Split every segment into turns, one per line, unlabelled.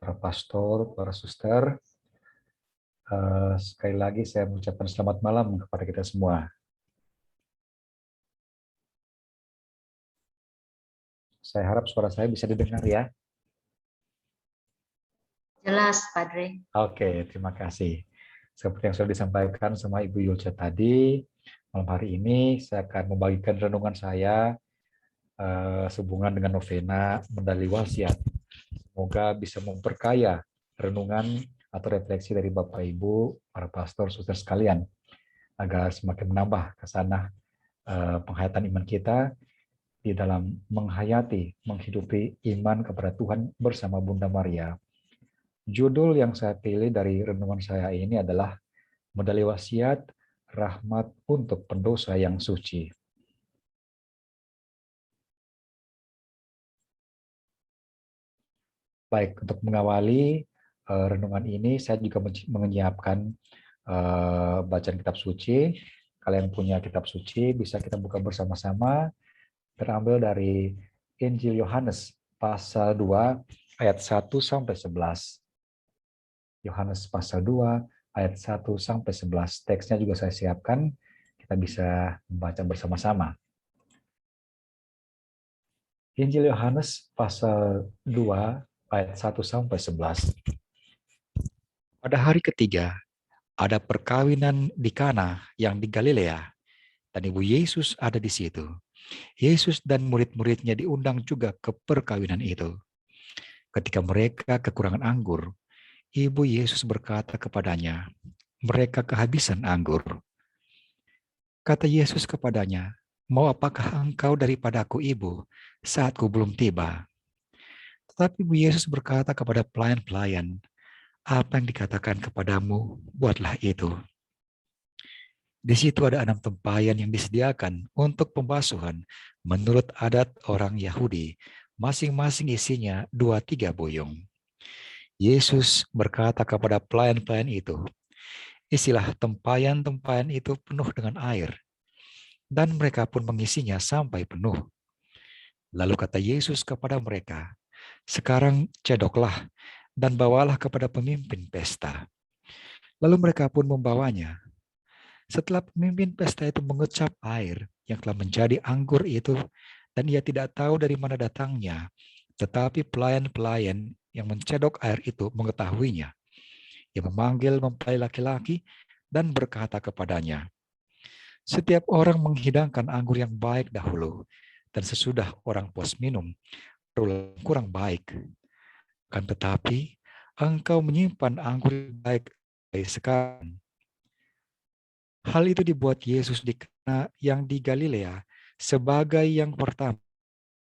para pastor, para suster. Sekali lagi saya mengucapkan selamat malam kepada kita semua. Saya harap suara saya bisa didengar ya.
Jelas, Padre.
Oke, terima kasih. Seperti yang sudah disampaikan sama Ibu Yulce tadi, malam hari ini saya akan membagikan renungan saya sehubungan dengan novena Medali Wasiat. Semoga bisa memperkaya renungan atau refleksi dari Bapak Ibu, para pastor, suster sekalian, agar semakin menambah kesanah penghayatan iman kita di dalam menghayati, menghidupi iman kepada Tuhan bersama Bunda Maria. Judul yang saya pilih dari renungan saya ini adalah Medali Wasiat, Rahmat untuk Pendosa yang Suci. Baik, untuk mengawali renungan ini, saya juga menyiapkan bacaan kitab suci. Kalian punya kitab suci, bisa kita buka bersama-sama. Terambil dari Injil Yohanes pasal 2 ayat 1 sampai 11. Yohanes pasal 2 ayat 1 sampai 11. Teksnya juga saya siapkan, kita bisa membaca bersama-sama. Injil Yohanes pasal 2 ayat 1 sampai 11. Pada hari ketiga, ada perkawinan di Kana yang di Galilea, dan Ibu Yesus ada di situ. Yesus dan murid-muridnya diundang juga ke perkawinan itu. Ketika mereka kekurangan anggur, Ibu Yesus berkata kepadanya, "Mereka kehabisan anggur." Kata Yesus kepadanya, "Mau apakah engkau daripadaku, Ibu, saat ku belum tiba?" Tetapi Ibu Yesus berkata kepada pelayan-pelayan, "Apa yang dikatakan kepadamu, buatlah itu." Di situ ada 6 tempayan yang disediakan untuk pembasuhan menurut adat orang Yahudi, masing-masing isinya 2-3 boyong. Yesus berkata kepada pelayan-pelayan itu, "Isilah tempayan-tempayan itu penuh dengan air." Dan mereka pun mengisinya sampai penuh. Lalu kata Yesus kepada mereka, "Sekarang cedoklah dan bawalah kepada pemimpin pesta." Lalu mereka pun membawanya. Setelah pemimpin pesta itu mengecap air yang telah menjadi anggur itu, dan ia tidak tahu dari mana datangnya, tetapi pelayan-pelayan yang mencedok air itu mengetahuinya. Ia memanggil mempelai laki-laki dan berkata kepadanya, "Setiap orang menghidangkan anggur yang baik dahulu, dan sesudah orang puas minum, baru kurang baik. Kan tetapi, engkau menyimpan anggur yang baik dari sekarang." Hal itu dibuat Yesus di Kana yang di Galilea sebagai yang pertama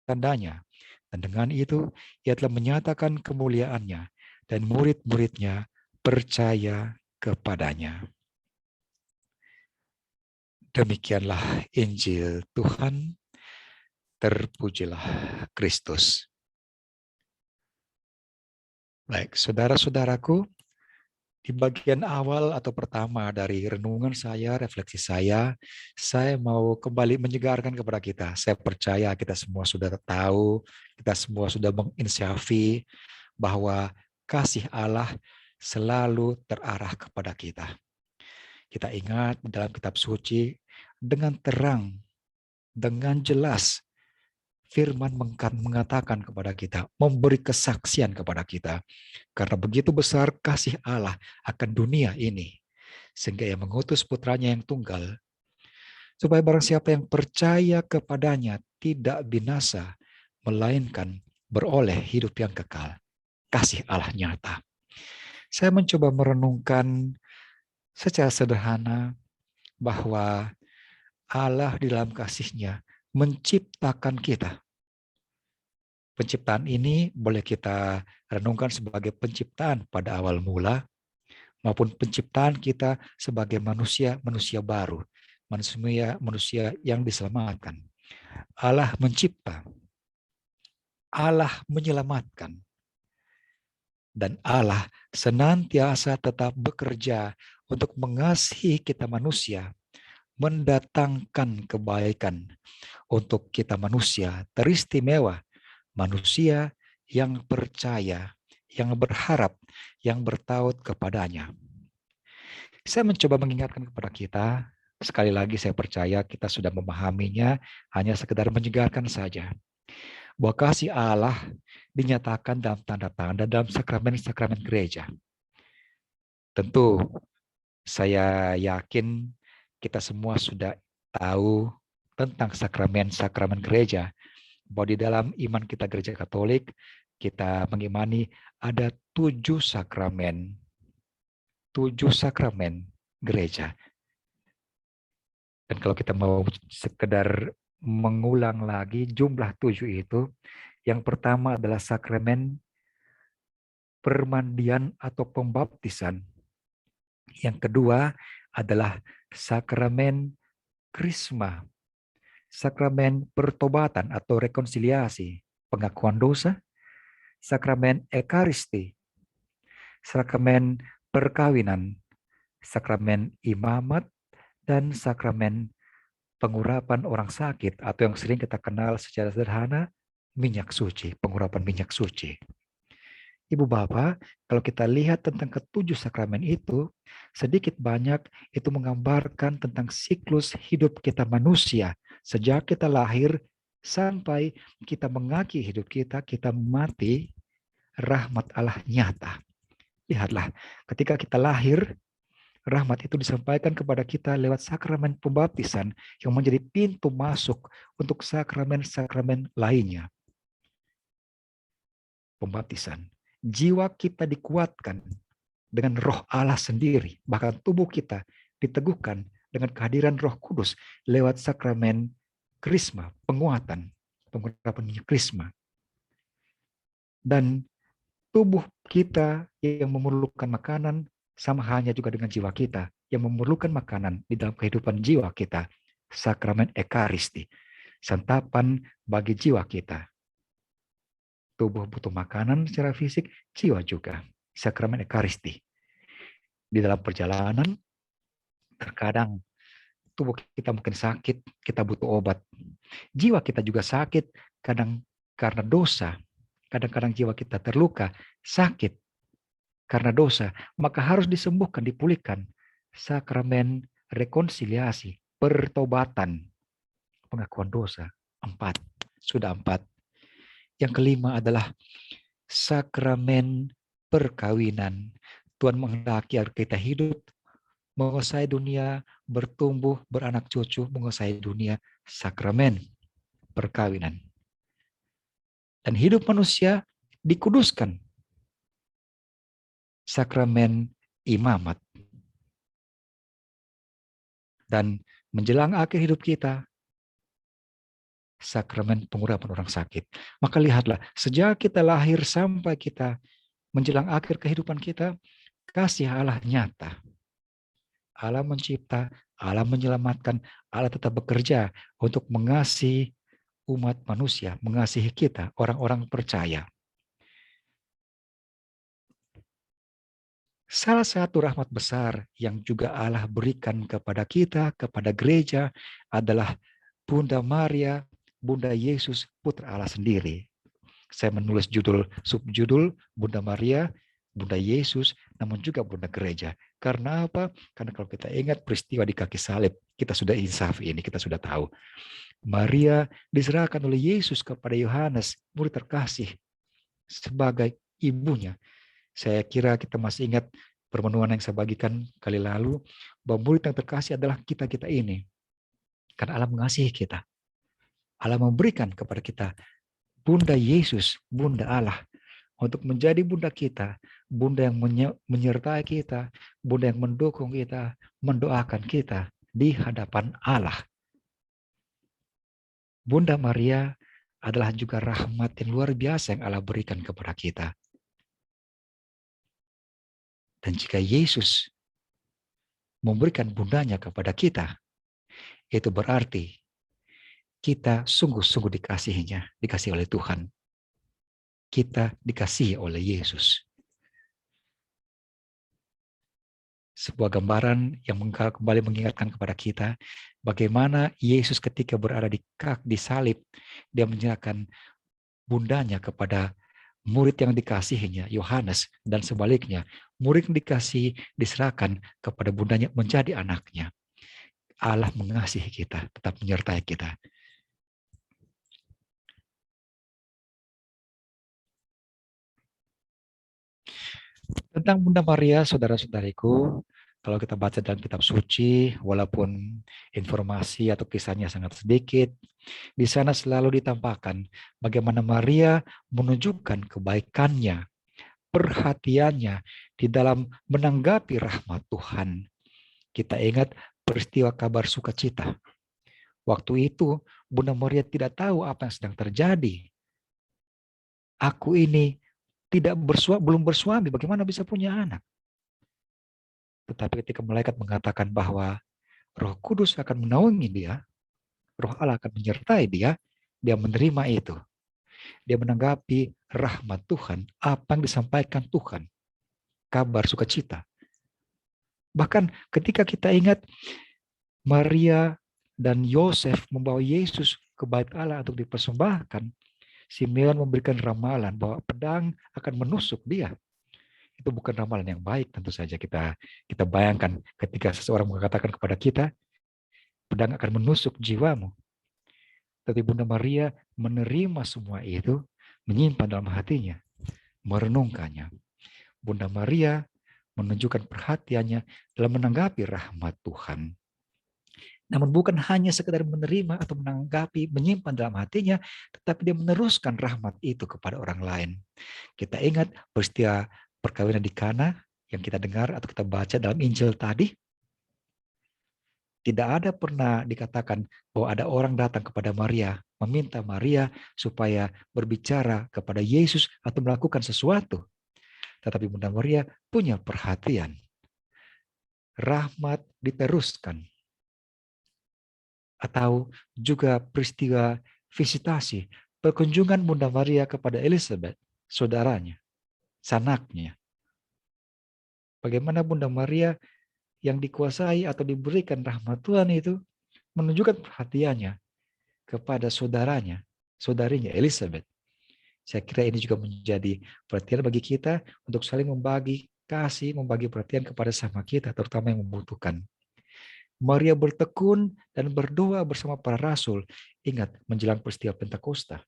tandanya. Dan dengan itu, ia telah menyatakan kemuliaannya, dan murid-muridnya percaya kepadanya. Demikianlah Injil Tuhan, terpujilah Kristus. Baik, saudara-saudaraku, di bagian awal atau pertama dari renungan saya, refleksi saya mau kembali menyegarkan kepada kita. Saya percaya kita semua sudah tahu, kita semua sudah menginsafi bahwa kasih Allah selalu terarah kepada kita. Kita ingat dalam kitab suci dengan terang, dengan jelas, firman mengatakan kepada kita, memberi kesaksian kepada kita. Karena begitu besar kasih Allah akan dunia ini, sehingga ia mengutus putranya yang tunggal, supaya barang siapa yang percaya kepadanya tidak binasa, melainkan beroleh hidup yang kekal. Kasih Allah nyata. Saya mencoba merenungkan secara sederhana bahwa Allah di dalam kasih-Nya menciptakan kita. Penciptaan ini boleh kita renungkan sebagai penciptaan pada awal mula, maupun penciptaan kita sebagai manusia baru, manusia yang diselamatkan. Allah mencipta, Allah menyelamatkan, dan Allah senantiasa tetap bekerja untuk mengasihi kita manusia, mendatangkan kebaikan untuk kita manusia teristimewa, manusia yang percaya yang berharap, yang bertaut kepadanya. Saya mencoba mengingatkan kepada kita, sekali lagi saya percaya kita sudah memahaminya, hanya sekedar menyegarkan saja. Bahwa kasih Allah dinyatakan dalam tanda-tanda dalam sakramen-sakramen gereja. Tentu saya yakin kita semua sudah tahu tentang sakramen-sakramen gereja. Bahwa di dalam iman kita gereja Katolik, kita mengimani ada 7 sakramen. 7 sakramen gereja. Dan kalau kita mau sekedar mengulang lagi jumlah 7 itu, yang pertama adalah sakramen permandian atau pembaptisan. Yang kedua adalah sakramen krisma, sakramen pertobatan atau rekonsiliasi, pengakuan dosa, sakramen ekaristi, sakramen perkawinan, sakramen imamat, dan sakramen pengurapan orang sakit atau yang sering kita kenal secara sederhana minyak suci, pengurapan minyak suci. Ibu Bapak, kalau kita lihat tentang ketujuh sakramen itu, sedikit banyak itu menggambarkan tentang siklus hidup kita manusia. Sejak kita lahir sampai kita mengakhiri hidup kita, kita mati, rahmat Allah nyata. Lihatlah, ketika kita lahir, rahmat itu disampaikan kepada kita lewat sakramen pembaptisan yang menjadi pintu masuk untuk sakramen-sakramen lainnya. Pembaptisan. Jiwa kita dikuatkan dengan roh Allah sendiri. Bahkan tubuh kita diteguhkan dengan kehadiran Roh Kudus lewat sakramen krisma, penguatan, pengurapan krisma. Dan tubuh kita yang memerlukan makanan sama halnya juga dengan jiwa kita yang memerlukan makanan di dalam kehidupan jiwa kita. Sakramen ekaristi, santapan bagi jiwa kita. Tubuh butuh makanan secara fisik, jiwa juga. Sakramen ekaristi. Di dalam perjalanan, terkadang tubuh kita mungkin sakit, kita butuh obat. Jiwa kita juga sakit, kadang karena dosa. Kadang-kadang jiwa kita terluka, sakit karena dosa. Maka harus disembuhkan, dipulihkan. Sakramen rekonsiliasi, pertobatan, pengakuan dosa. 4. Sudah 4. Yang kelima adalah sakramen perkawinan. Tuhan menghendaki kita hidup, menguasai dunia, bertumbuh, beranak cucu, menguasai dunia, sakramen perkawinan. Dan hidup manusia dikuduskan. Sakramen imamat. Dan menjelang akhir hidup kita, sakramen pengurapan orang sakit. Maka lihatlah, sejak kita lahir sampai kita menjelang akhir kehidupan kita, kasih Allah nyata. Allah mencipta, Allah menyelamatkan, Allah tetap bekerja untuk mengasihi umat manusia, mengasihi kita, orang-orang percaya. Salah satu rahmat besar yang juga Allah berikan kepada kita, kepada gereja, adalah Bunda Maria, Bunda Yesus, Putra Allah sendiri. Saya menulis subjudul Bunda Maria, Bunda Yesus, namun juga Bunda Gereja. Karena apa? Karena kalau kita ingat peristiwa di kaki salib, kita sudah insaf ini, kita sudah tahu. Maria diserahkan oleh Yesus kepada Yohanes, murid terkasih, sebagai ibunya. Saya kira kita masih ingat permenuhan yang saya bagikan kali lalu, bahwa murid yang terkasih adalah kita-kita ini. Karena Allah mengasihi kita. Allah memberikan kepada kita Bunda Yesus, Bunda Allah, untuk menjadi Bunda kita, Bunda yang menyertai kita, Bunda yang mendukung kita, mendoakan kita di hadapan Allah. Bunda Maria adalah juga rahmat yang luar biasa yang Allah berikan kepada kita. Dan jika Yesus memberikan bundanya kepada kita, itu berarti kita sungguh-sungguh dikasihinya, dikasihi oleh Tuhan. Kita dikasihi oleh Yesus. Sebuah gambaran yang kembali mengingatkan kepada kita bagaimana Yesus ketika berada di salib, dia menyerahkan bundanya kepada murid yang dikasihinya, Yohanes, dan sebaliknya, murid yang dikasihi diserahkan kepada bundanya menjadi anaknya. Allah mengasihi kita, tetap menyertai kita. Tentang Bunda Maria, saudara-saudariku, kalau kita baca dalam kitab suci, walaupun informasi atau kisahnya sangat sedikit, di sana selalu ditampakkan bagaimana Maria menunjukkan kebaikannya, perhatiannya di dalam menanggapi rahmat Tuhan. Kita ingat peristiwa kabar sukacita. Waktu itu, Bunda Maria tidak tahu apa yang sedang terjadi. Aku ini belum bersuami, bagaimana bisa punya anak? Tetapi ketika malaikat mengatakan bahwa Roh Kudus akan menaungi dia, Roh Allah akan menyertai dia, dia menerima itu. Dia menanggapi rahmat Tuhan, apa yang disampaikan Tuhan, kabar sukacita. Bahkan ketika kita ingat Maria dan Yosef membawa Yesus ke bait Allah untuk dipersembahkan, Simeon memberikan ramalan bahwa pedang akan menusuk dia. Itu bukan ramalan yang baik, tentu saja kita bayangkan ketika seseorang mengatakan kepada kita, pedang akan menusuk jiwamu. Tapi Bunda Maria menerima semua itu, menyimpan dalam hatinya, merenungkannya. Bunda Maria menunjukkan perhatiannya dalam menanggapi rahmat Tuhan. Namun bukan hanya sekedar menerima atau menanggapi, menyimpan dalam hatinya, tetapi dia meneruskan rahmat itu kepada orang lain. Kita ingat peristiwa perkawinan di Kana yang kita dengar atau kita baca dalam Injil tadi. Tidak ada pernah dikatakan bahwa ada orang datang kepada Maria, meminta Maria supaya berbicara kepada Yesus atau melakukan sesuatu. Tetapi Bunda Maria punya perhatian. Rahmat diteruskan. Atau juga peristiwa visitasi, perkunjungan Bunda Maria kepada Elizabeth, saudaranya, sanaknya. Bagaimana Bunda Maria yang dikuasai atau diberikan rahmat Tuhan itu menunjukkan perhatiannya kepada saudaranya, saudarinya Elizabeth. Saya kira ini juga menjadi perhatian bagi kita untuk saling membagi kasih, membagi perhatian kepada sama kita, terutama yang membutuhkan. Maria bertekun dan berdoa bersama para rasul. Ingat, menjelang peristiwa Pentakosta.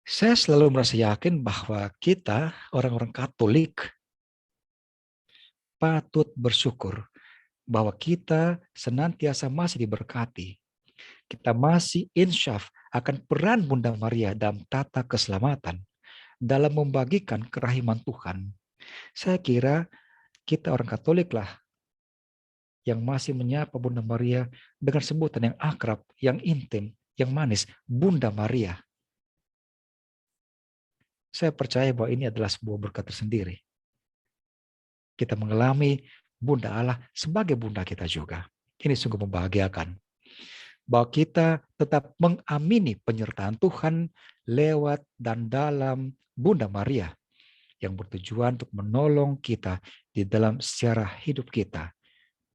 Saya selalu merasa yakin bahwa kita, orang-orang Katolik, patut bersyukur bahwa kita senantiasa masih diberkati. Kita masih insyaf akan peran Bunda Maria dalam tata keselamatan, dalam membagikan kerahiman Tuhan. Saya kira kita orang Katolik lah yang masih menyapa Bunda Maria dengan sebutan yang akrab, yang intim, yang manis, Bunda Maria. Saya percaya bahwa ini adalah sebuah berkat tersendiri. Kita mengalami Bunda Allah sebagai Bunda kita juga. Ini sungguh membahagiakan. Bahwa kita tetap mengamini penyertaan Tuhan lewat dan dalam Bunda Maria yang bertujuan untuk menolong kita di dalam sejarah hidup kita.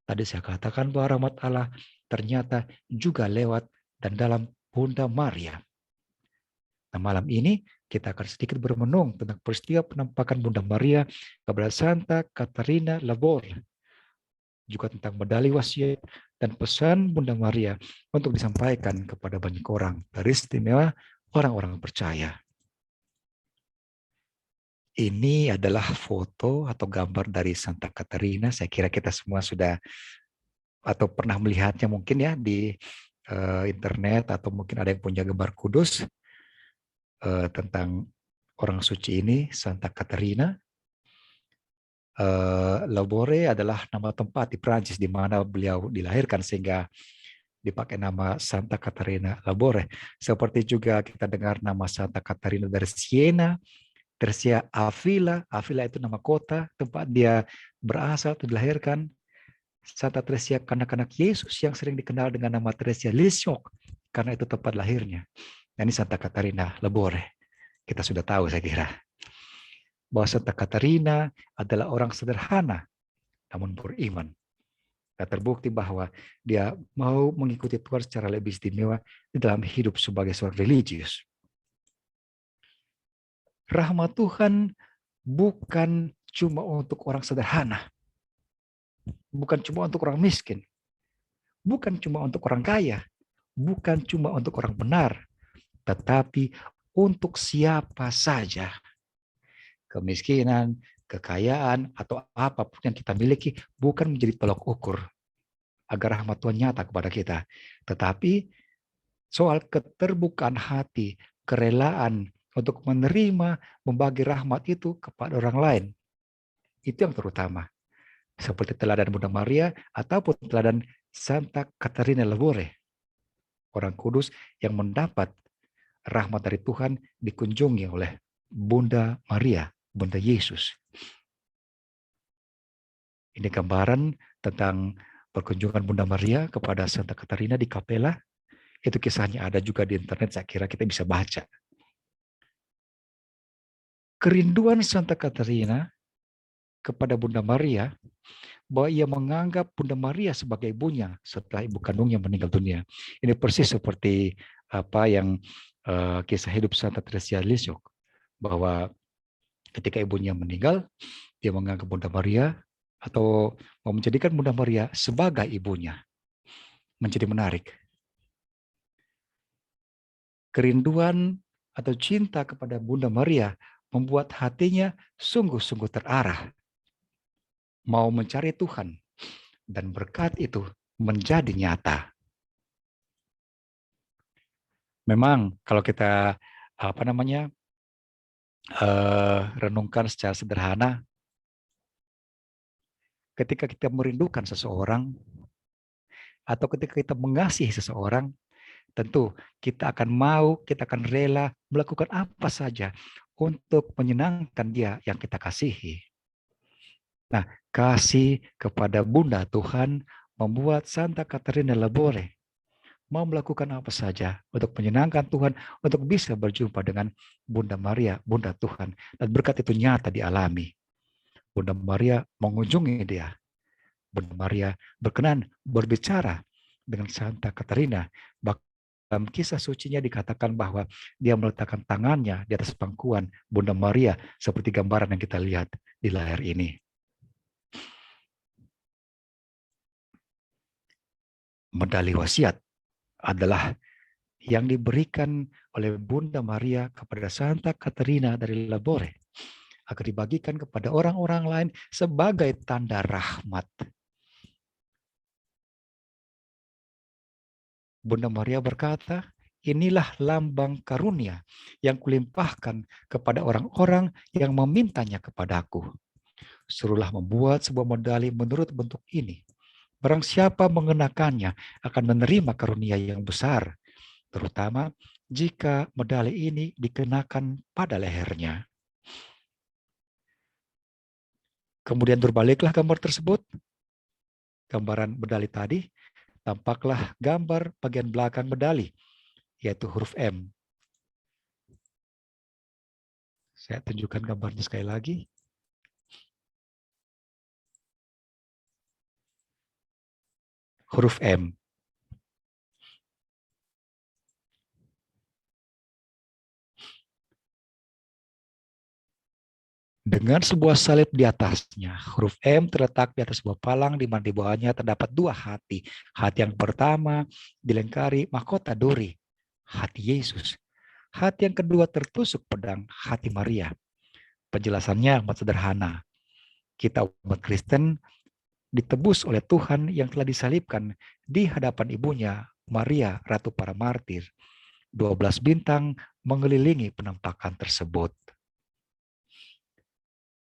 Tadi saya katakan bahwa rahmat Allah ternyata juga lewat dan dalam Bunda Maria. Nah, malam ini kita akan sedikit bermenung tentang peristiwa penampakan Bunda Maria kepada Santa Caterina Labor. Juga tentang medali wasiat dan pesan Bunda Maria untuk disampaikan kepada banyak orang, teristimewa orang-orang percaya. Ini adalah foto atau gambar dari Santa Caterina. Saya kira kita semua sudah atau pernah melihatnya mungkin ya di internet, atau mungkin ada yang punya gambar kudus tentang orang suci ini, Santa Caterina. Labore adalah nama tempat di Prancis di mana beliau dilahirkan sehingga dipakai nama Santa Caterina Labore. Seperti juga kita dengar nama Santa Caterina dari Siena, Tersia Avila. Avila itu nama kota tempat dia berasal atau dilahirkan. Santa Teresa kanak-kanak Yesus yang sering dikenal dengan nama Teresa Lisieux karena itu tempat lahirnya. Nah, ini Santa Caterina Labore. Kita sudah tahu saya kira bahwa Santa Caterina adalah orang sederhana namun beriman. Dan terbukti bahwa dia mau mengikuti Tuhan secara lebih istimewa di dalam hidup sebagai seorang religius. Rahmat Tuhan bukan cuma untuk orang sederhana, bukan cuma untuk orang miskin, bukan cuma untuk orang kaya, bukan cuma untuk orang benar, tetapi untuk siapa saja. Kemiskinan, kekayaan, atau apapun yang kita miliki bukan menjadi tolok ukur agar rahmat Tuhan nyata kepada kita. Tetapi soal keterbukaan hati, kerelaan untuk menerima, membagi rahmat itu kepada orang lain. Itu yang terutama. Seperti teladan Bunda Maria ataupun teladan Santa Caterina Lebore. Orang kudus yang mendapat rahmat dari Tuhan dikunjungi oleh Bunda Maria, Bunda Yesus. Ini gambaran tentang perkunjungan Bunda Maria kepada Santa Caterina di Kapela. Itu kisahnya ada juga di internet, saya kira kita bisa baca. Kerinduan Santa Caterina kepada Bunda Maria, bahwa ia menganggap Bunda Maria sebagai ibunya setelah ibu kandungnya meninggal dunia. Ini persis seperti apa yang kisah hidup Santa Teresa Lisieux, bahwa ketika ibunya meninggal, dia menganggap Bunda Maria atau mau menjadikan Bunda Maria sebagai ibunya. Menjadi menarik. Kerinduan atau cinta kepada Bunda Maria membuat hatinya sungguh-sungguh terarah, mau mencari Tuhan, dan berkat itu menjadi nyata. Memang kalau kita renungkan secara sederhana, ketika kita merindukan seseorang atau ketika kita mengasihi seseorang, tentu kita akan rela melakukan apa saja untuk menyenangkan dia yang kita kasihi. Nah, kasih kepada Bunda Tuhan membuat Santa Caterina Lebore mau melakukan apa saja untuk menyenangkan Tuhan, untuk bisa berjumpa dengan Bunda Maria, Bunda Tuhan. Dan berkat itu nyata dialami. Bunda Maria mengunjungi dia. Bunda Maria berkenan berbicara dengan Santa Caterina. Dalam kisah sucinya dikatakan bahwa dia meletakkan tangannya di atas pangkuan Bunda Maria seperti gambaran yang kita lihat di layar ini. Medali wasiat adalah yang diberikan oleh Bunda Maria kepada Santa Caterina dari Lebore agar dibagikan kepada orang-orang lain sebagai tanda rahmat. Bunda Maria berkata, inilah lambang karunia yang kulimpahkan kepada orang-orang yang memintanya kepadaku. Suruhlah membuat sebuah medali menurut bentuk ini. Barang siapa mengenakannya akan menerima karunia yang besar, terutama jika medali ini dikenakan pada lehernya. Kemudian berbaliklah gambar tersebut. Gambaran medali tadi, tampaklah gambar bagian belakang medali, yaitu huruf M. Saya tunjukkan gambarnya sekali lagi. Huruf M. Dengan sebuah salib di atasnya, huruf M terletak di atas sebuah palang di mana di bawahnya terdapat dua hati. Hati yang pertama dilengkari mahkota duri, hati Yesus. Hati yang kedua tertusuk pedang, hati Maria. Penjelasannya amat sederhana. Kita umat Kristen ditebus oleh Tuhan yang telah disalibkan di hadapan ibunya, Maria, Ratu para Martir. 12 bintang mengelilingi penampakan tersebut.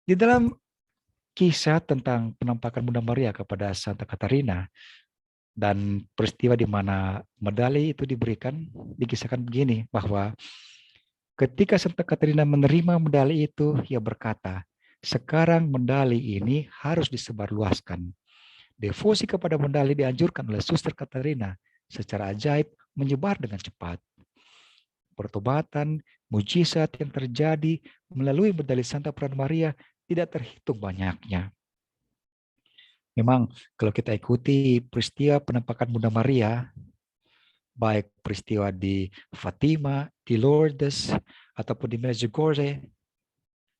Di dalam kisah tentang penampakan Bunda Maria kepada Santa Caterina dan peristiwa di mana medali itu diberikan, dikisahkan begini, bahwa ketika Santa Caterina menerima medali itu, ia berkata, sekarang medali ini harus disebarluaskan. Devosi kepada medali dianjurkan oleh Suster Caterina secara ajaib menyebar dengan cepat. Pertobatan, mujizat yang terjadi melalui medali Santa Peran Maria tidak terhitung banyaknya. Memang kalau kita ikuti peristiwa penampakan Bunda Maria, baik peristiwa di Fatima, di Lourdes, ataupun di Medjugorje,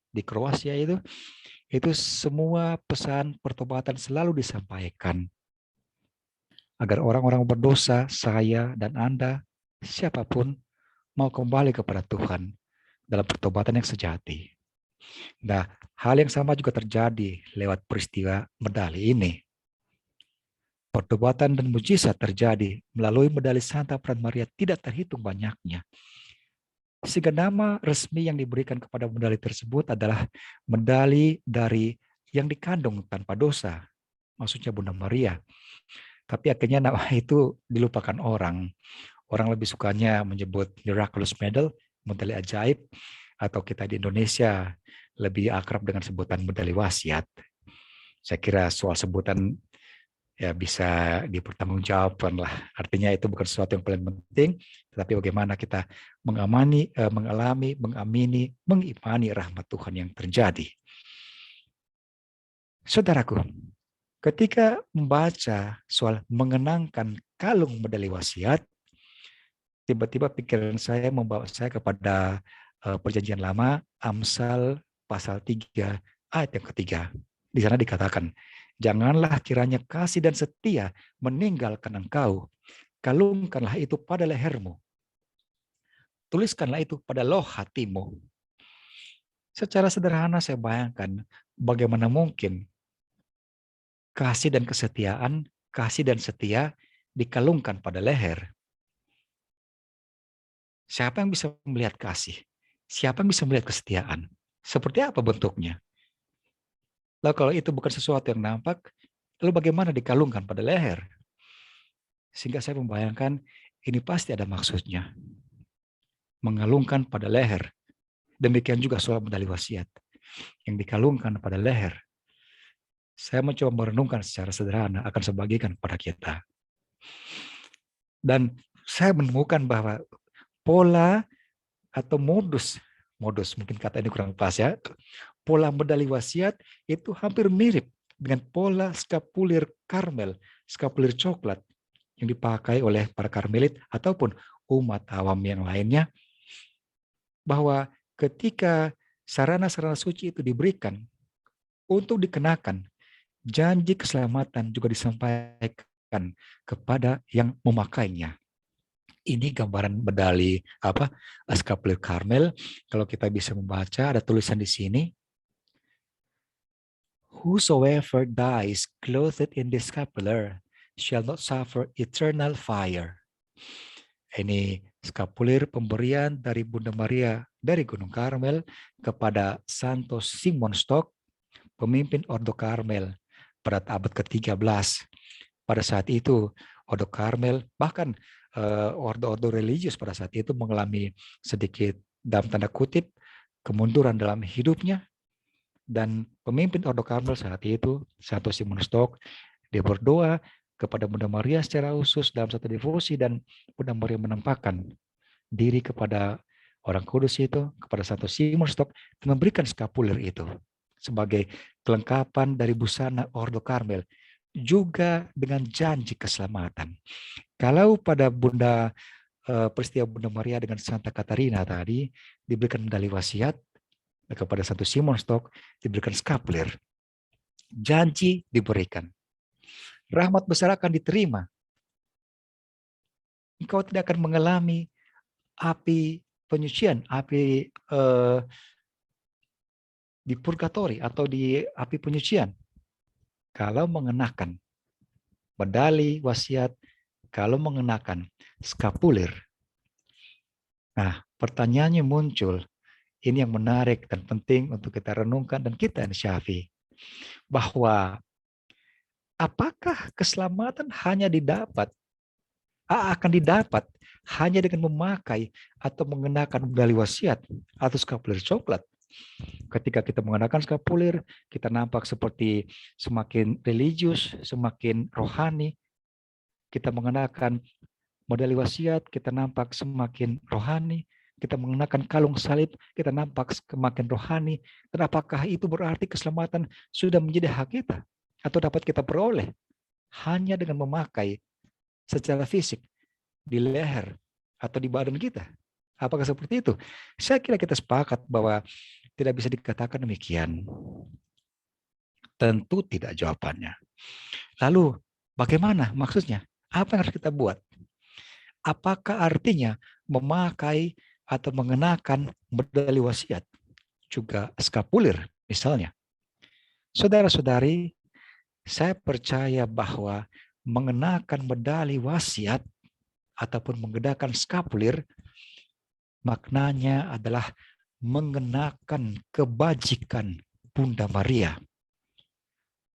di Kroasia itu semua pesan pertobatan selalu disampaikan agar orang-orang berdosa, saya dan Anda, siapapun mau kembali kepada Tuhan dalam pertobatan yang sejati. Nah, hal yang sama juga terjadi lewat peristiwa medali ini. Pertobatan dan mujizat terjadi melalui medali Santa Peran Maria tidak terhitung banyaknya. Sehingga nama resmi yang diberikan kepada medali tersebut adalah medali dari yang dikandung tanpa dosa. Maksudnya Bunda Maria. Tapi akhirnya nama itu dilupakan orang. Orang lebih sukanya menyebut miraculous medal, medali ajaib, atau kita di Indonesia lebih akrab dengan sebutan medali wasiat. Saya kira soal sebutan ya bisa dipertanggungjawabkan lah. Artinya itu bukan sesuatu yang paling penting, tetapi bagaimana kita mengalami, mengamini, mengimani rahmat Tuhan yang terjadi. Saudaraku, ketika membaca soal mengenangkan kalung medali wasiat, tiba-tiba pikiran saya membawa saya kepada Perjanjian Lama, Amsal pasal 3 ayat yang ketiga. Di sana dikatakan, janganlah kiranya kasih dan setia meninggalkan engkau. Kalungkanlah itu pada lehermu. Tuliskanlah itu pada loh hatimu. Secara sederhana saya bayangkan bagaimana mungkin kasih dan kesetiaan, kasih dan setia dikalungkan pada leher. Siapa yang bisa melihat kasih? Siapa yang bisa melihat kesetiaan? Seperti apa bentuknya? Lalu kalau itu bukan sesuatu yang nampak, lalu bagaimana dikalungkan pada leher? Sehingga saya membayangkan ini pasti ada maksudnya. Mengalungkan pada leher. Demikian juga soal medali wasiat yang dikalungkan pada leher. Saya mencoba merenungkan secara sederhana akan sebagikan kepada kita. Dan saya menemukan bahwa pola atau modus mungkin kata ini kurang pas ya, pola medali wasiat itu hampir mirip dengan pola skapulir Karmel, skapulir coklat yang dipakai oleh para Karmelit ataupun umat awam yang lainnya, bahwa ketika sarana-sarana suci itu diberikan untuk dikenakan, janji keselamatan juga disampaikan kepada yang memakainya. Ini gambaran medali skapulir Karmel. Kalau kita bisa membaca, ada tulisan di sini, whosoever dies clothed in this scapular shall not suffer eternal fire. Ini skapulir pemberian dari Bunda Maria dari Gunung Karmel kepada Santo Simon Stock, pemimpin Ordo Karmel pada abad ke-13. Pada saat itu, Ordo Karmel, bahkan ordo-ordo religius pada saat itu mengalami sedikit dalam tanda kutip kemunduran dalam hidupnya, dan pemimpin Ordo Karmel saat itu, Santo Simon Stock, dia berdoa kepada Bunda Maria secara khusus dalam satu devosi, dan Bunda Maria menampakkan diri kepada orang kudus itu, kepada Santo Simon Stock, memberikan skapulir itu sebagai kelengkapan dari busana Ordo Karmel, juga dengan janji keselamatan. Kalau pada peristiwa Bunda Maria dengan Santa Katarina tadi diberikan medali wasiat, kepada Santo Simon Stock diberikan skapulir. Janji diberikan. Rahmat besar akan diterima. Engkau tidak akan mengalami api penyucian, api di purgatori atau di api penyucian. Kalau mengenakan medali wasiat, kalau mengenakan skapulir. Nah, pertanyaannya muncul. Ini yang menarik dan penting untuk kita renungkan dan kita insyafi. Bahwa apakah keselamatan hanya akan didapat hanya dengan memakai atau mengenakan medali wasiat atau skapulir coklat? Ketika kita mengenakan skapulir, kita nampak seperti semakin religius, semakin rohani. Kita mengenakan medali wasiat, kita nampak semakin rohani. Kita mengenakan kalung salib, kita nampak semakin rohani. Dan apakah itu berarti keselamatan sudah menjadi hak kita? atau dapat kita peroleh hanya dengan memakai secara fisik di leher atau di badan kita. Apakah seperti itu? Saya kira kita sepakat bahwa tidak bisa dikatakan demikian. Tentu tidak jawabannya. Lalu bagaimana maksudnya? Apa yang harus kita buat? Apakah artinya memakai atau mengenakan medali wasiat? Juga skapulir misalnya. Saudara-saudari, saya percaya bahwa mengenakan medali wasiat ataupun mengenakan skapulir maknanya adalah mengenakan kebajikan Bunda Maria,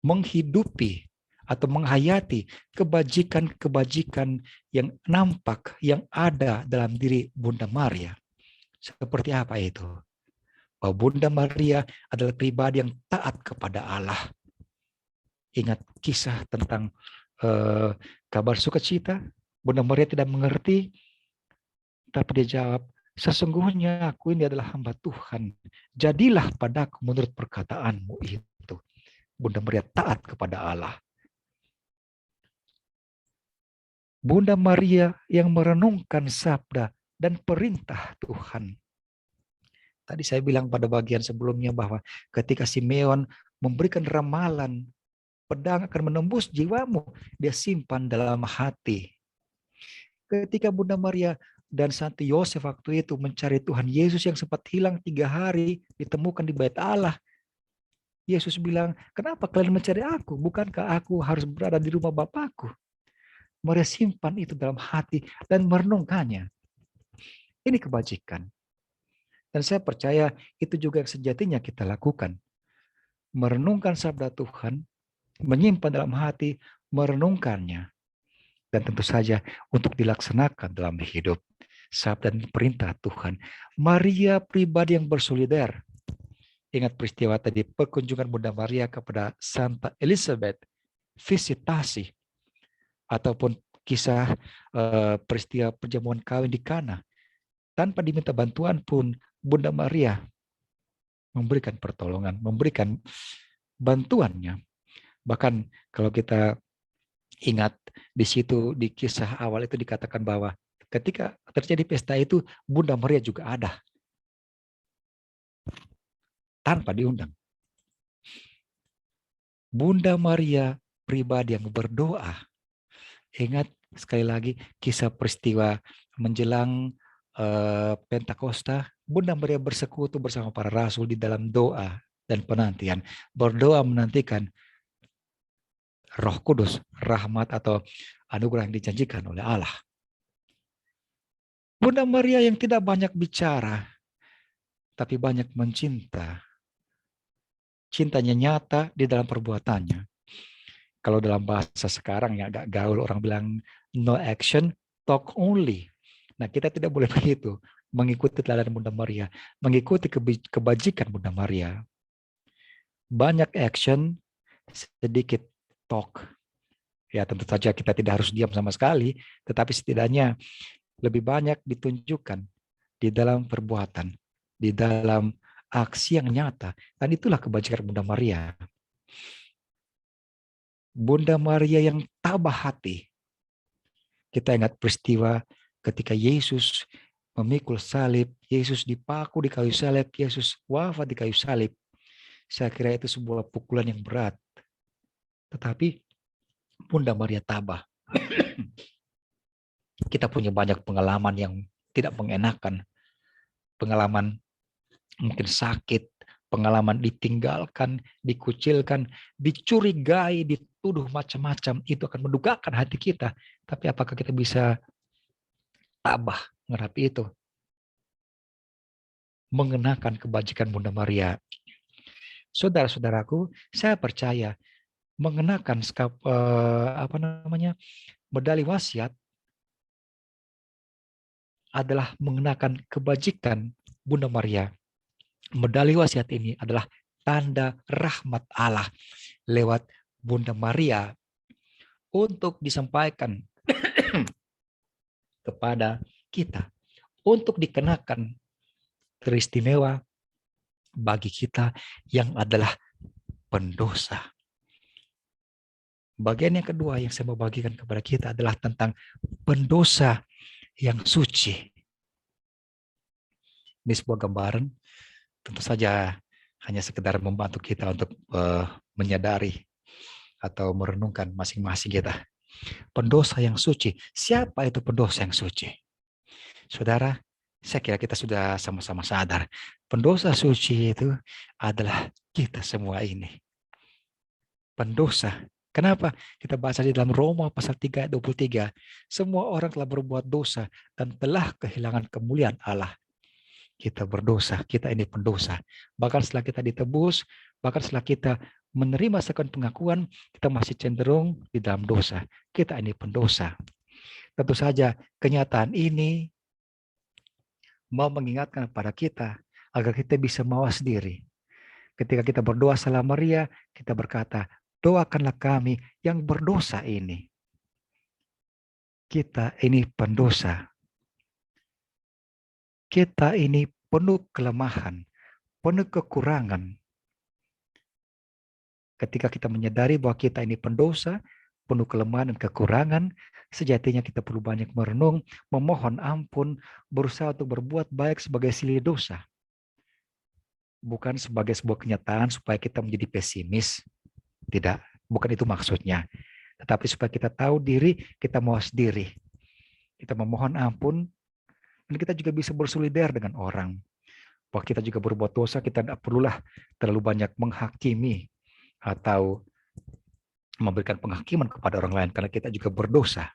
menghidupi atau menghayati kebajikan-kebajikan yang nampak, yang ada dalam diri Bunda Maria. Seperti apa itu? Bahwa Bunda Maria adalah pribadi yang taat kepada Allah. Ingat kisah tentang kabar sukacita, Bunda Maria tidak mengerti, tapi dia jawab, sesungguhnya aku ini adalah hamba Tuhan. Jadilah padaku menurut perkataanmu itu. Bunda Maria taat kepada Allah. Bunda Maria yang merenungkan sabda dan perintah Tuhan. Tadi saya bilang pada bagian sebelumnya bahwa ketika Simeon memberikan ramalan, pedang akan menembus jiwamu, dia simpan dalam hati. Ketika Bunda Maria dan Santo Yosef waktu itu mencari Tuhan Yesus yang sempat hilang 3 hari, ditemukan di bait Allah. Yesus bilang, kenapa kalian mencari aku? Bukankah aku harus berada di rumah Bapakku? Maria simpan itu dalam hati dan merenungkannya. Ini kebajikan. Dan saya percaya itu juga yang sejatinya kita lakukan. Merenungkan sabda Tuhan, menyimpan dalam hati, merenungkannya. Dan tentu saja untuk dilaksanakan dalam hidup. Sabda dan perintah Tuhan. Maria pribadi yang bersolidar. Ingat peristiwa tadi, perkunjungan Bunda Maria kepada Santa Elizabeth, visitasi, ataupun kisah peristiwa perjamuan kawin di Kana. Tanpa diminta bantuan pun, Bunda Maria memberikan pertolongan, memberikan bantuannya. Bahkan kalau kita ingat di situ, di kisah awal itu dikatakan bahwa ketika terjadi pesta itu, Bunda Maria juga ada. Tanpa diundang. Bunda Maria pribadi yang berdoa. Ingat sekali lagi kisah peristiwa menjelang Pentakosta, Bunda Maria bersekutu bersama para rasul di dalam doa dan penantian. Berdoa menantikan Roh Kudus, rahmat atau anugerah yang dijanjikan oleh Allah. Bunda Maria yang tidak banyak bicara, tapi banyak mencinta. Cintanya nyata di dalam perbuatannya. Kalau dalam bahasa sekarang yang agak gaul, orang bilang no action, talk only. Nah, kita tidak boleh begitu. Mengikuti teladan Bunda Maria. Mengikuti kebajikan Bunda Maria. Banyak action, sedikit talk. Ya, tentu saja kita tidak harus diam sama sekali, tetapi setidaknya lebih banyak ditunjukkan di dalam perbuatan, di dalam aksi yang nyata. Dan itulah kebajikan Bunda Maria. Bunda Maria yang tabah hati. Kita ingat peristiwa ketika Yesus memikul salib, Yesus dipaku di kayu salib, Yesus wafat di kayu salib. Saya kira itu sebuah pukulan yang berat. Tetapi Bunda Maria tabah. Kita punya banyak pengalaman yang tidak mengenakan. Pengalaman mungkin sakit, pengalaman ditinggalkan, dikucilkan, dicurigai, dituduh macam-macam. Itu akan mendukakan hati kita. Tapi apakah kita bisa tabah menghadapi itu? Mengenakan kebajikan Bunda Maria. Saudara-saudaraku, saya percaya mengenakan medali wasiat adalah mengenakan kebajikan Bunda Maria. Medali wasiat ini adalah tanda rahmat Allah lewat Bunda Maria untuk disampaikan kepada kita, untuk dikenakan teristimewa bagi kita yang adalah pendosa. Bagian yang kedua yang saya mau bagikan kepada kita adalah tentang pendosa yang suci. Ini sebuah gambaran, tentu saja hanya sekedar membantu kita untuk menyadari atau merenungkan masing-masing kita. Pendosa yang suci. Siapa itu pendosa yang suci? Saudara, saya kira kita sudah sama-sama sadar. Pendosa suci itu adalah kita semua ini. Pendosa. Kenapa? Kita baca di dalam Roma pasal 3 ayat 23. Semua orang telah berbuat dosa dan telah kehilangan kemuliaan Allah. Kita berdosa, kita ini pendosa. Bahkan setelah kita ditebus, bahkan setelah kita menerima second pengakuan, kita masih cenderung di dalam dosa. Kita ini pendosa. Tentu saja kenyataan ini mau mengingatkan kepada kita agar kita bisa mawas diri. Ketika kita berdoa Salam Maria, kita berkata, doakanlah kami yang berdosa ini. Kita ini pendosa. Kita ini penuh kelemahan, penuh kekurangan. Ketika kita menyadari bahwa kita ini pendosa, penuh kelemahan dan kekurangan, sejatinya kita perlu banyak merenung, memohon ampun, berusaha untuk berbuat baik sebagai silih dosa. Bukan sebagai sebuah kenyataan supaya kita menjadi pesimis. Tidak, bukan itu maksudnya. Tetapi supaya kita tahu diri, kita mawas diri. Kita memohon ampun, dan kita juga bisa bersolidar dengan orang. Bahwa kita juga berbuat dosa, kita tidak perlulah terlalu banyak menghakimi atau memberikan penghakiman kepada orang lain, karena kita juga berdosa.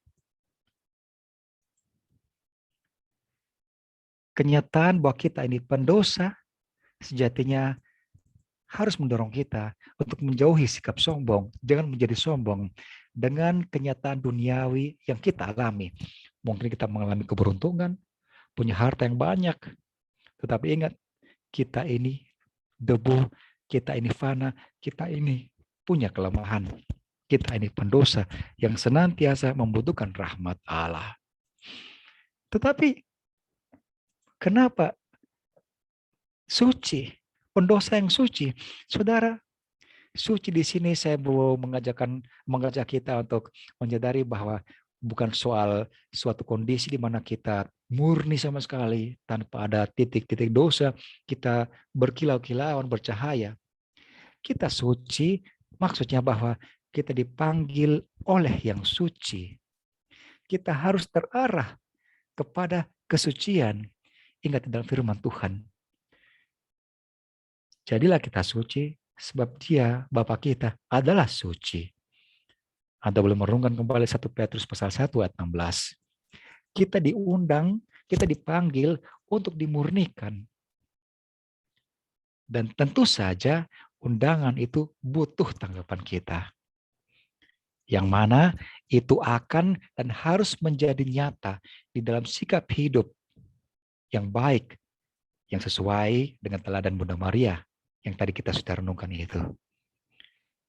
Kenyataan bahwa kita ini pendosa, sejatinya harus mendorong kita untuk menjauhi sikap sombong. Jangan menjadi sombong dengan kenyataan duniawi yang kita alami. Mungkin kita mengalami keberuntungan, punya harta yang banyak. Tetapi ingat, kita ini debu, kita ini fana, kita ini punya kelemahan. Kita ini pendosa yang senantiasa membutuhkan rahmat Allah. Tetapi kenapa suci? Pendosa yang suci. Saudara, suci di sini saya mau mengajak kita untuk menyadari bahwa bukan soal suatu kondisi di mana kita murni sama sekali, tanpa ada titik-titik dosa, kita berkilau-kilauan, bercahaya. Kita suci, maksudnya bahwa kita dipanggil oleh yang suci. Kita harus terarah kepada kesucian. Ingat dalam firman Tuhan. Jadilah kita suci, sebab Dia, Bapa kita, adalah suci. Anda boleh merenungkan kembali 1 Petrus pasal 1 ayat 16. Kita diundang, kita dipanggil untuk dimurnikan. Dan tentu saja undangan itu butuh tanggapan kita. Yang mana itu akan dan harus menjadi nyata di dalam sikap hidup yang baik, yang sesuai dengan teladan Bunda Maria yang tadi kita sudah renungkan itu.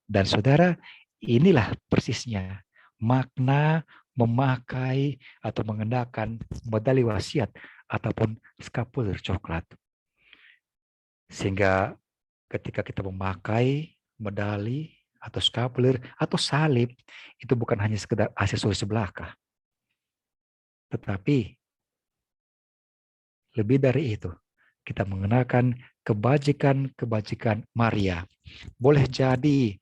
Dan saudara, inilah persisnya makna memakai atau mengenakan medali wasiat ataupun skapuler coklat. Sehingga ketika kita memakai medali atau skapuler atau salib, itu bukan hanya sekedar aksesoris belaka. Tetapi lebih dari itu, kita mengenakan kebajikan-kebajikan Maria. Boleh jadi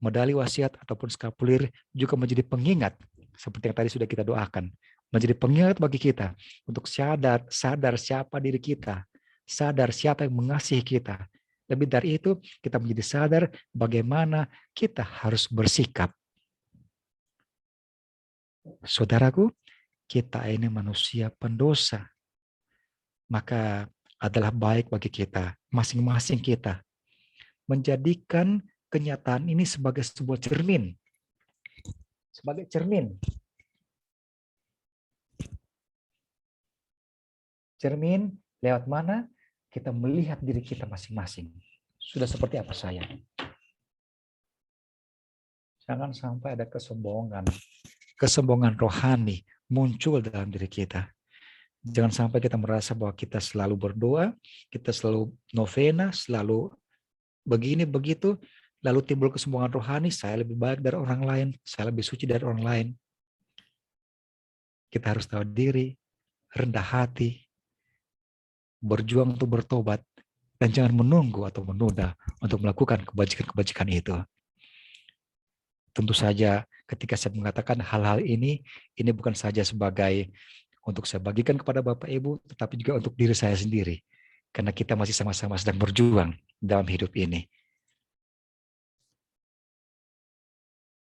medali wasiat ataupun skapulir juga menjadi pengingat, seperti yang tadi sudah kita doakan. Menjadi pengingat bagi kita untuk sadar siapa diri kita, sadar siapa yang mengasihi kita. Lebih dari itu, kita menjadi sadar bagaimana kita harus bersikap. Saudaraku, kita ini manusia pendosa. Maka adalah baik bagi kita, masing-masing kita, menjadikan kenyataan ini sebagai sebuah cermin. Sebagai cermin. Cermin lewat mana kita melihat diri kita masing-masing. Sudah seperti apa saya? Jangan sampai ada kesombongan rohani muncul dalam diri kita. Jangan sampai kita merasa bahwa kita selalu berdoa, kita selalu novena, selalu begini, begitu, Lalu timbul kesombongan rohani, saya lebih baik dari orang lain, saya lebih suci dari orang lain. Kita harus tahu diri, rendah hati, berjuang untuk bertobat, dan jangan menunggu atau menunda untuk melakukan kebajikan-kebajikan itu. Tentu saja ketika saya mengatakan hal-hal ini bukan saja sebagai untuk saya bagikan kepada Bapak Ibu, tetapi juga untuk diri saya sendiri. Karena kita masih sama-sama sedang berjuang dalam hidup ini.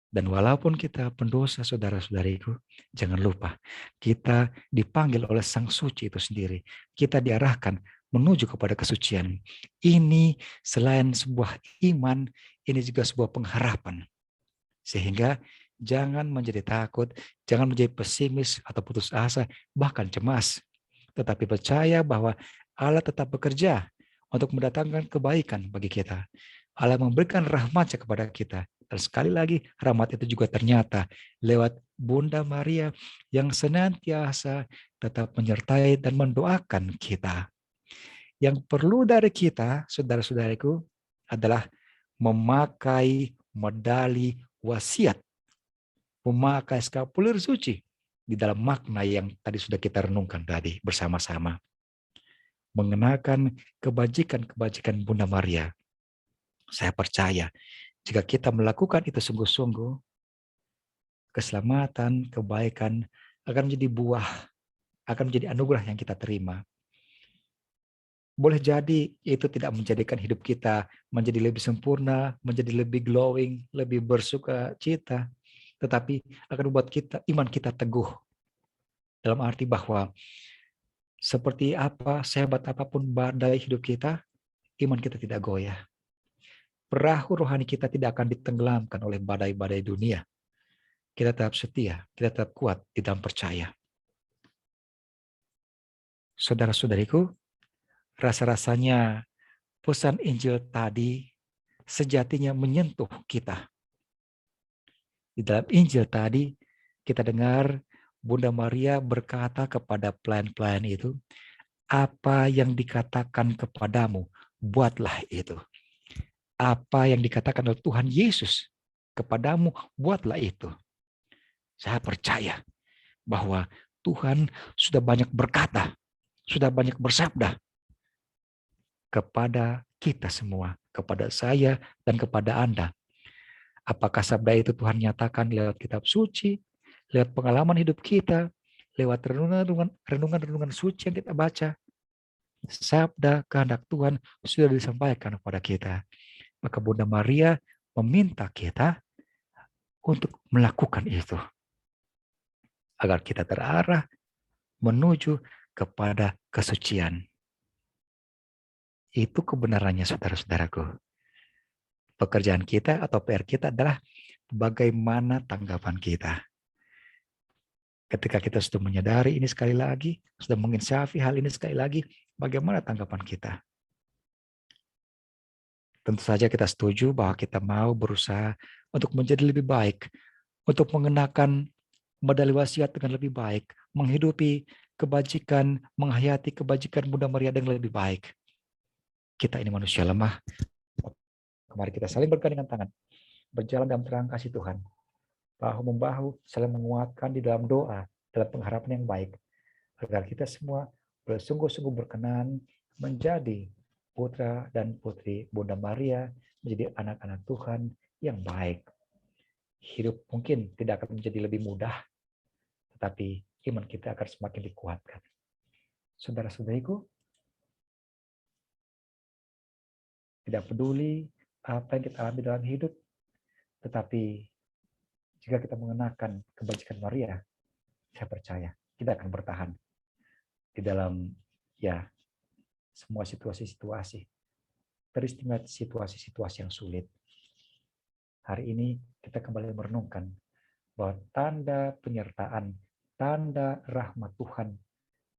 Dan walaupun kita pendosa, saudara-saudariku, jangan lupa, kita dipanggil oleh Sang Suci itu sendiri. Kita diarahkan menuju kepada kesucian. Ini selain sebuah iman, ini juga sebuah pengharapan. Sehingga jangan menjadi takut, jangan menjadi pesimis atau putus asa, bahkan cemas. Tetapi percaya bahwa Allah tetap bekerja untuk mendatangkan kebaikan bagi kita. Allah memberikan rahmat-Nya kepada kita. Dan sekali lagi, rahmat itu juga ternyata lewat Bunda Maria yang senantiasa tetap menyertai dan mendoakan kita. Yang perlu dari kita, saudara-saudariku, adalah memakai medali wasiat, memakai skapulir suci di dalam makna yang tadi sudah kita renungkan tadi bersama-sama. Mengenakan kebajikan-kebajikan Bunda Maria. Saya percaya jika kita melakukan itu sungguh-sungguh, keselamatan, kebaikan akan menjadi buah, akan menjadi anugerah yang kita terima. Boleh jadi itu tidak menjadikan hidup kita menjadi lebih sempurna, menjadi lebih glowing, lebih bersuka cita, tetapi akan membuat iman kita teguh. Dalam arti bahwa seperti apa, sehebat apapun badai hidup kita, iman kita tidak goyah. Perahu rohani kita tidak akan ditenggelamkan oleh badai-badai dunia. Kita tetap setia, kita tetap kuat di dalam percaya. Saudara-saudariku, rasa-rasanya pesan Injil tadi sejatinya menyentuh kita. Di dalam Injil tadi, kita dengar Bunda Maria berkata kepada pelayan-pelayan itu, apa yang dikatakan kepadamu, buatlah itu. Apa yang dikatakan oleh Tuhan Yesus kepadamu, buatlah itu. Saya percaya bahwa Tuhan sudah banyak berkata, sudah banyak bersabda kepada kita semua, kepada saya dan kepada Anda. Apakah sabda itu Tuhan nyatakan lewat kitab suci, lewat pengalaman hidup kita, lewat renungan-renungan suci yang kita baca. Sabda kehendak Tuhan sudah disampaikan kepada kita. Maka Bunda Maria meminta kita untuk melakukan itu. Agar kita terarah menuju kepada kesucian. Itu kebenarannya saudara-saudaraku. Pekerjaan kita atau PR kita adalah bagaimana tanggapan kita. Ketika kita sudah menyadari ini sekali lagi, sudah menginsafi hal ini sekali lagi, bagaimana tanggapan kita? Tentu saja kita setuju bahwa kita mau berusaha untuk menjadi lebih baik, untuk mengenakan medali wasiat dengan lebih baik, menghidupi kebajikan, menghayati kebajikan Bunda Maria dengan lebih baik. Kita ini manusia lemah. Mari kita saling bergandengan tangan, berjalan dalam terang kasih Tuhan. Bahu-membahu, saling menguatkan di dalam doa, dalam pengharapan yang baik. Agar kita semua bersungguh-sungguh berkenan menjadi putra dan putri Bunda Maria, menjadi anak-anak Tuhan yang baik. Hidup mungkin tidak akan menjadi lebih mudah, tetapi iman kita akan semakin dikuatkan. Saudara-saudariku, tidak peduli apa yang kita alami dalam hidup, tetapi jika kita mengenakan kebajikan Maria, saya percaya kita akan bertahan di dalam semua situasi-situasi, teristimewa situasi-situasi yang sulit. Hari ini kita kembali merenungkan bahwa tanda penyertaan, tanda rahmat Tuhan,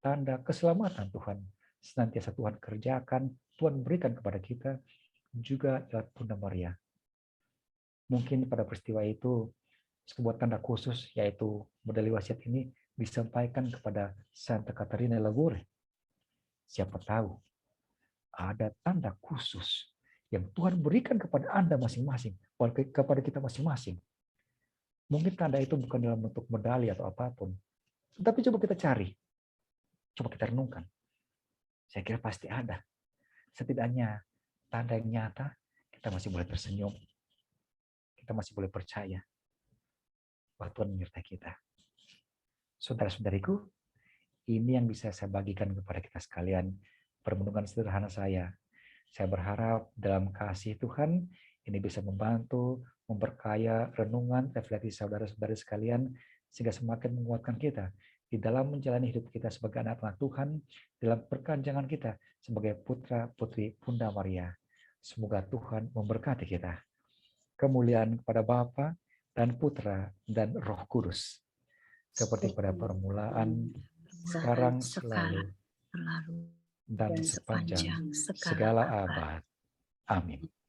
tanda keselamatan Tuhan, senantiasa Tuhan kerjakan, Tuhan berikan kepada kita, juga lewat Bunda Maria. Mungkin pada peristiwa itu, sebuah tanda khusus, yaitu medali wasiat ini disampaikan kepada Santa Caterina Liguori. Siapa tahu, ada tanda khusus yang Tuhan berikan kepada Anda masing-masing, kepada kita masing-masing. Mungkin tanda itu bukan dalam bentuk medali atau apapun, tapi coba kita cari, coba kita renungkan. Saya kira pasti ada. Setidaknya tanda yang nyata, kita masih boleh tersenyum, kita masih boleh percaya bahwa Tuhan menyertai kita. Saudara-saudariku, ini yang bisa saya bagikan kepada kita sekalian, permenungan sederhana saya. Saya berharap dalam kasih Tuhan ini bisa membantu, memperkaya renungan, refleksi saudara-saudara sekalian, sehingga semakin menguatkan kita di dalam menjalani hidup kita sebagai anak-anak Tuhan, dalam perkanjangan kita sebagai putra-putri Bunda Maria. Semoga Tuhan memberkati kita. Kemuliaan kepada Bapa dan Putra dan Roh Kudus, seperti pada permulaan, sekarang, selalu, dan sepanjang segala abad. Amin.